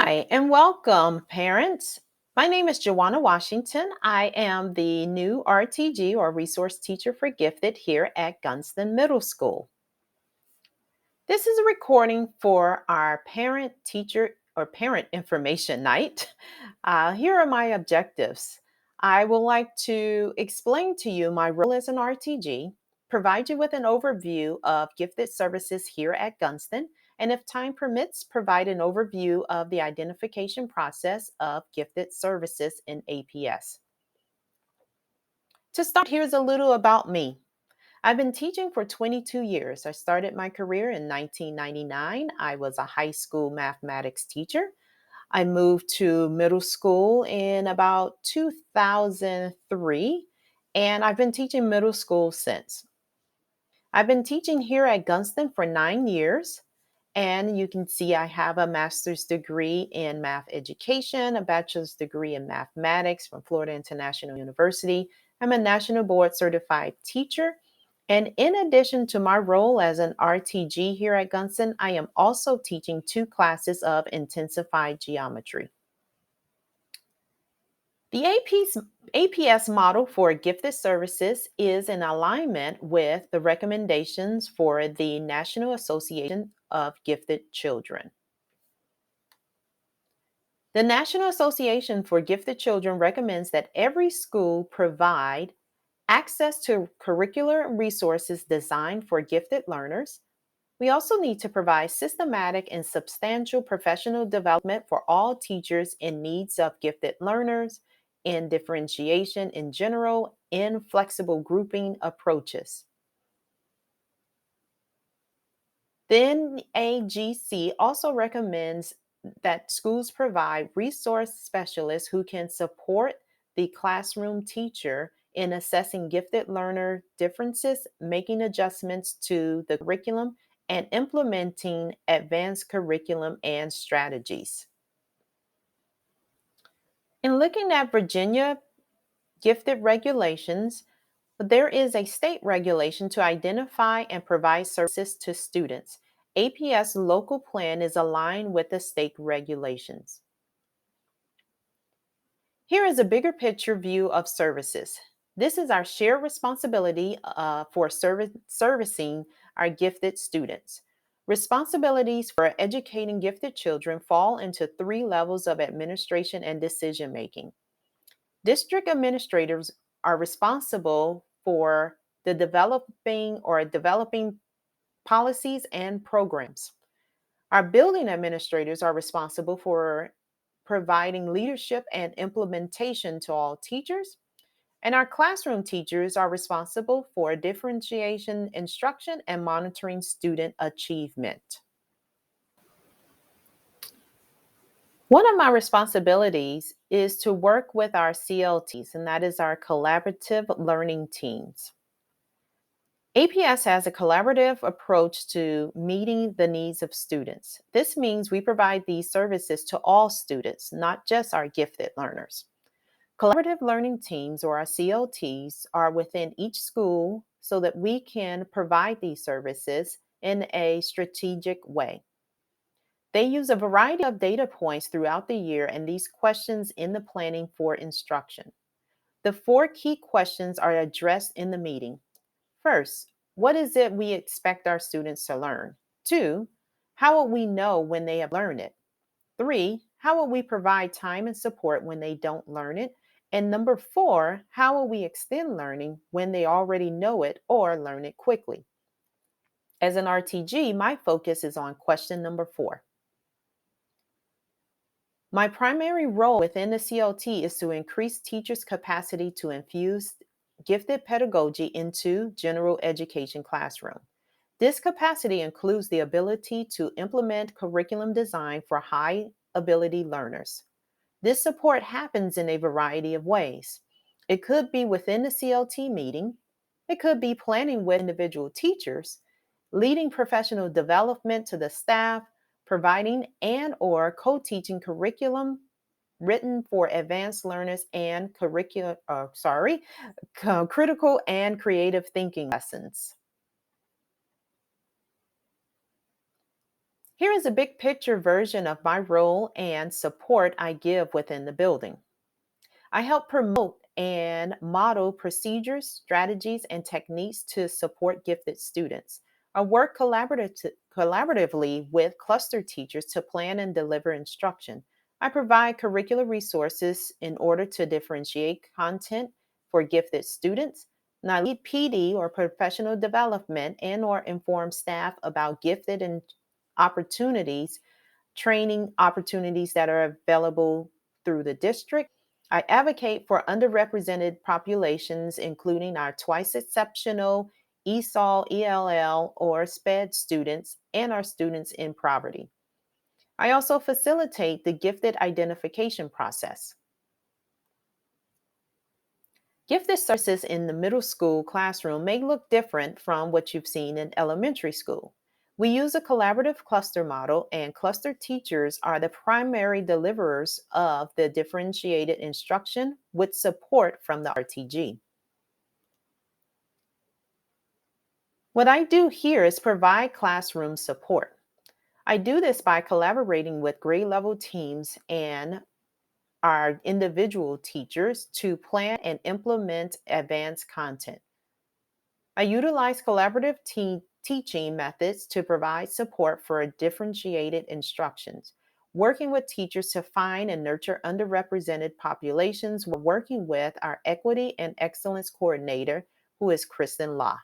Hi, and welcome, parents. My name is Joanna Washington. I am the new RTG or Resource Teacher for Gifted here at Gunston Middle School. This is a recording for our parent teacher or parent information night. Here are my objectives. I would like to explain to you my role as an RTG, provide you with an overview of gifted services here at Gunston, and if time permits, provide an overview of the identification process of gifted services in APS. To start, here's a little about me. I've been teaching for 22 years. I started my career in 1999. I was a high school mathematics teacher. I moved to middle school in about 2003, and I've been teaching middle school since. I've been teaching here at Gunston for 9 years, and you can see I have a master's degree in math education, a bachelor's degree in mathematics from Florida International University. I'm a national board certified teacher. And in addition to my role as an RTG here at Gunston, I am also teaching 2 classes of intensified geometry. The APS model for gifted services is in alignment with the recommendations for the National Association of Gifted Children. The National Association for Gifted Children recommends that every school provide access to curricular resources designed for gifted learners. We also need to provide systematic and substantial professional development for all teachers in needs of gifted learners, in differentiation in general, in flexible grouping approaches. The NAGC also recommends that schools provide resource specialists who can support the classroom teacher in assessing gifted learner differences, making adjustments to the curriculum, and implementing advanced curriculum and strategies. In looking at Virginia gifted regulations, there is a state regulation to identify and provide services to students. APS local plan is aligned with the state regulations. Here is a bigger picture view of services. This is our shared responsibility for servicing our gifted students. Responsibilities for educating gifted children fall into 3 levels of administration and decision making. District administrators are responsible for the developing policies and programs. Our building administrators are responsible for providing leadership and implementation to all teachers. And our classroom teachers are responsible for differentiation, instruction, and monitoring student achievement. One of my responsibilities is to work with our CLTs, and that is our collaborative learning teams. APS has a collaborative approach to meeting the needs of students. This means we provide these services to all students, not just our gifted learners. Collaborative learning teams, or our CLTs, are within each school so that we can provide these services in a strategic way. They use a variety of data points throughout the year and these questions in the planning for instruction. The 4 key questions are addressed in the meeting. First, what is it we expect our students to learn? 2, how will we know when they have learned it? 3, how will we provide time and support when they don't learn it? And number 4, how will we extend learning when they already know it or learn it quickly? As an RTG, my focus is on question number 4. My primary role within the CLT is to increase teachers' capacity to infuse gifted pedagogy into general education classroom. This capacity includes the ability to implement curriculum design for high ability learners. This support happens in a variety of ways. It could be within the CLT meeting, it could be planning with individual teachers, leading professional development to the staff, providing and or co-teaching curriculum written for advanced learners and critical and creative thinking lessons. Here is a big picture version of my role and support I give within the building. I help promote and model procedures, strategies, and techniques to support gifted students. I work collaboratively with cluster teachers to plan and deliver instruction. I provide curricular resources in order to differentiate content for gifted students. And I lead PD or professional development and or inform staff about gifted and opportunities training opportunities that are available through the district. I advocate for underrepresented populations, including our twice exceptional ESOL, ELL, or SPED students, and our students in poverty. I also facilitate the gifted identification process. Gifted services in the middle school classroom may look different from what you've seen in elementary school. We use a collaborative cluster model, and cluster teachers are the primary deliverers of the differentiated instruction with support from the RTG. What I do here is provide classroom support. I do this by collaborating with grade level teams and our individual teachers to plan and implement advanced content. I utilize collaborative teaching methods to provide support for differentiated instructions, working with teachers to find and nurture underrepresented populations while working with our equity and excellence coordinator, who is Kristen Law.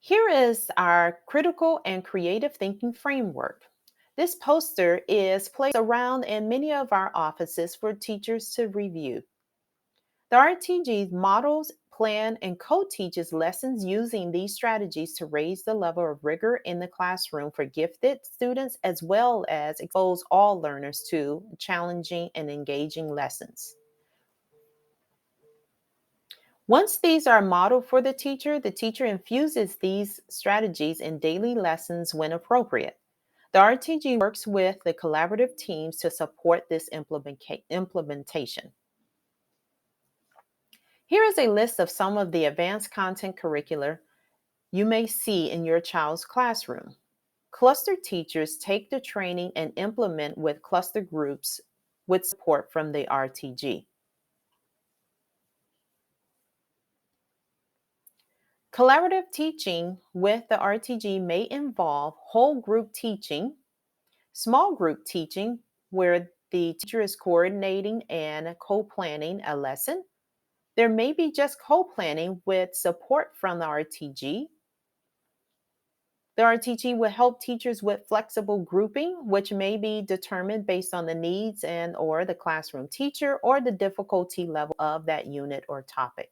Here is our critical and creative thinking framework. This poster is placed around in many of our offices for teachers to review. The RTG models, plan, and co-teaches lessons using these strategies to raise the level of rigor in the classroom for gifted students, as well as expose all learners to challenging and engaging lessons. Once these are modeled for the teacher infuses these strategies in daily lessons when appropriate. The RTG works with the collaborative teams to support this implementation. Here is a list of some of the advanced content curricula you may see in your child's classroom. Cluster teachers take the training and implement with cluster groups with support from the RTG. Collaborative teaching with the RTG may involve whole group teaching, small group teaching, where the teacher is coordinating and co planning a lesson. There may be just co planning with support from the RTG. The RTG will help teachers with flexible grouping, which may be determined based on the needs and or the classroom teacher or the difficulty level of that unit or topic.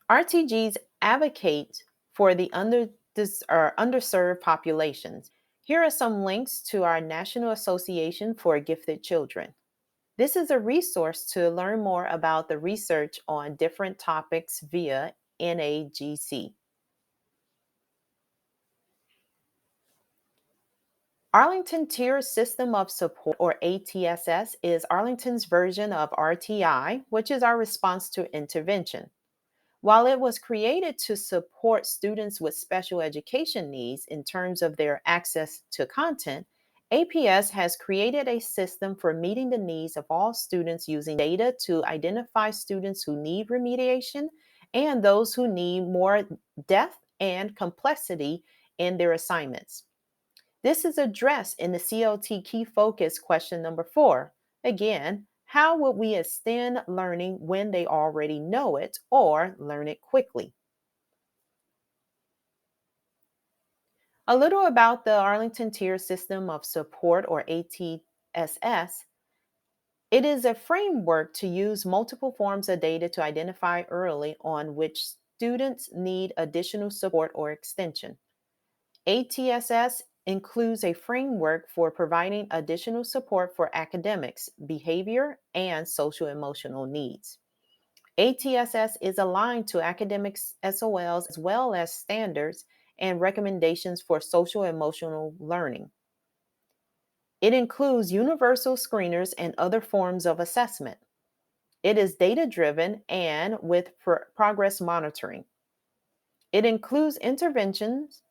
RTGs advocate for the underserved populations. Here are some links to our National Association for Gifted Children. This is a resource to learn more about the research on different topics via NAGC. Arlington Tier System of Support, or ATSS, is Arlington's version of RTI, which is our response to intervention. While it was created to support students with special education needs in terms of their access to content, APS has created a system for meeting the needs of all students using data to identify students who need remediation and those who need more depth and complexity in their assignments. This is addressed in the CLT Key Focus question number 4. Again, how would we extend learning when they already know it or learn it quickly? A little about the Arlington Tier System of Support, or ATSS. It is a framework to use multiple forms of data to identify early on which students need additional support or extension. ATSS includes a framework for providing additional support for academics, behavior, and social emotional needs. ATSS is aligned to academics SOLs as well as standards and recommendations for social emotional learning. It includes universal screeners and other forms of assessment. It is data driven and with progress monitoring. It includes interventions,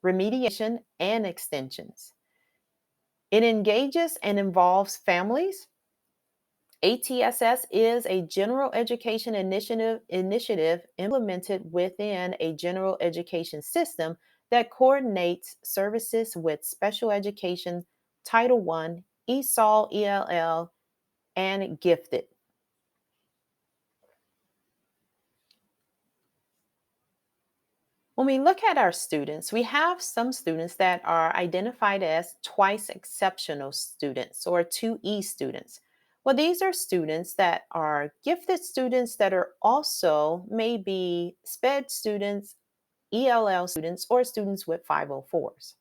remediation, and extensions. It engages and involves families. ATSS is a general education initiative implemented within a general education system that coordinates services with special education, Title I, ESOL, ELL, and gifted. When we look at our students, we have some students that are identified as twice exceptional students or 2E students. Well, these are students that are gifted students that are also maybe SPED students, ELL students, or students with 504s.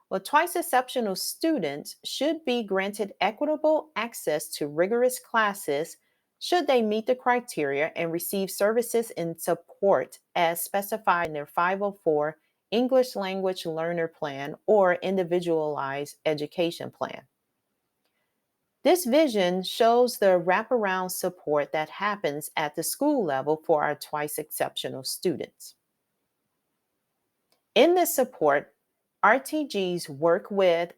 Well, twice exceptional students should be granted equitable access to rigorous classes should they meet the criteria and receive services and support as specified in their 504 English Language Learner Plan or Individualized Education Plan. This vision shows the wraparound support that happens at the school level for our twice exceptional students. In this support, RTGs work with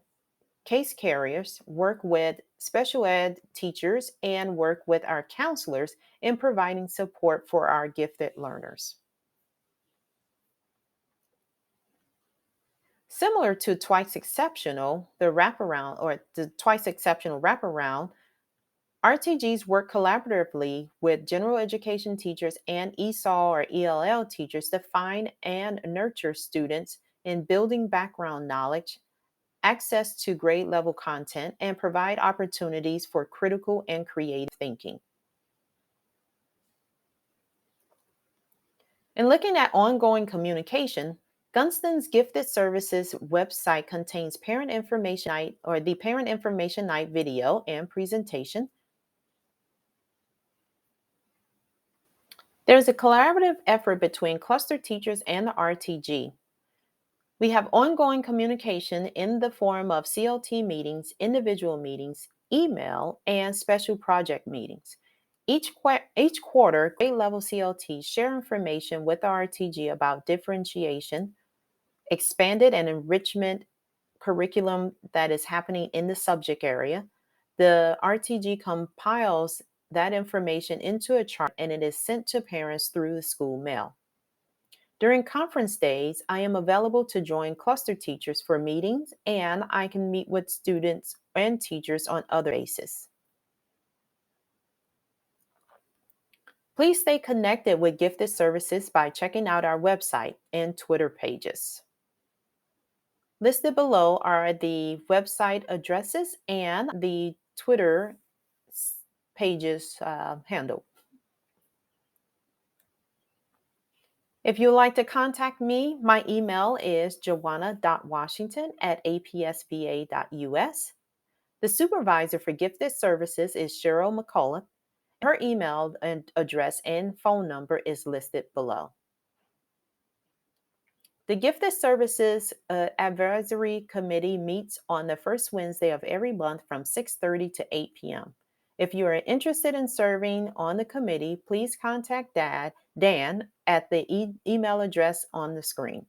case carriers, work with special ed teachers, and work with our counselors in providing support for our gifted learners. Similar to twice exceptional, the wraparound or the twice exceptional wraparound, RTGs work collaboratively with general education teachers and ESOL or ELL teachers to find and nurture students in building background knowledge, access to grade level content, and provide opportunities for critical and creative thinking. In looking at ongoing communication, Gunston's Gifted Services website contains parent information night or the parent information night video and presentation. There's a collaborative effort between cluster teachers and the RTG. We have ongoing communication in the form of CLT meetings, individual meetings, email, and special project meetings. Each quarter, grade level CLTs share information with the RTG about differentiation, expanded and enrichment curriculum that is happening in the subject area. The RTG compiles that information into a chart and it is sent to parents through the school mail. During conference days, I am available to join cluster teachers for meetings, and I can meet with students and teachers on other bases. Please stay connected with Gifted Services by checking out our website and Twitter pages. Listed below are the website addresses and the Twitter pages handle. If you'd like to contact me, my email is joanna.washington@apsva.us. The supervisor for Gifted Services is Cheryl McCullough. Her email address and phone number is listed below. The Gifted Services Advisory Committee meets on the first Wednesday of every month from 6:30 to 8 p.m. If you are interested in serving on the committee, please contact Dan at the email address on the screen.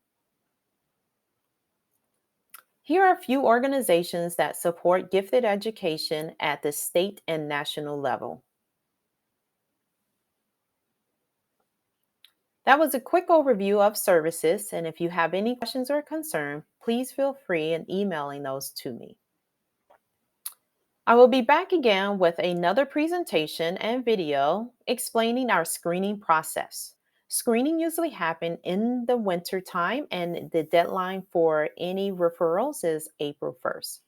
Here are a few organizations that support gifted education at the state and national level. That was a quick overview of services, and if you have any questions or concerns, please feel free in emailing those to me. I will be back again with another presentation and video explaining our screening process. Screening usually happens in the winter time, and the deadline for any referrals is April 1st.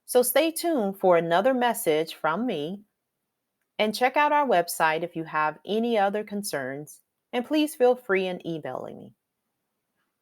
So stay tuned for another message from me, and check out our website if you have any other concerns, and please feel free in emailing me.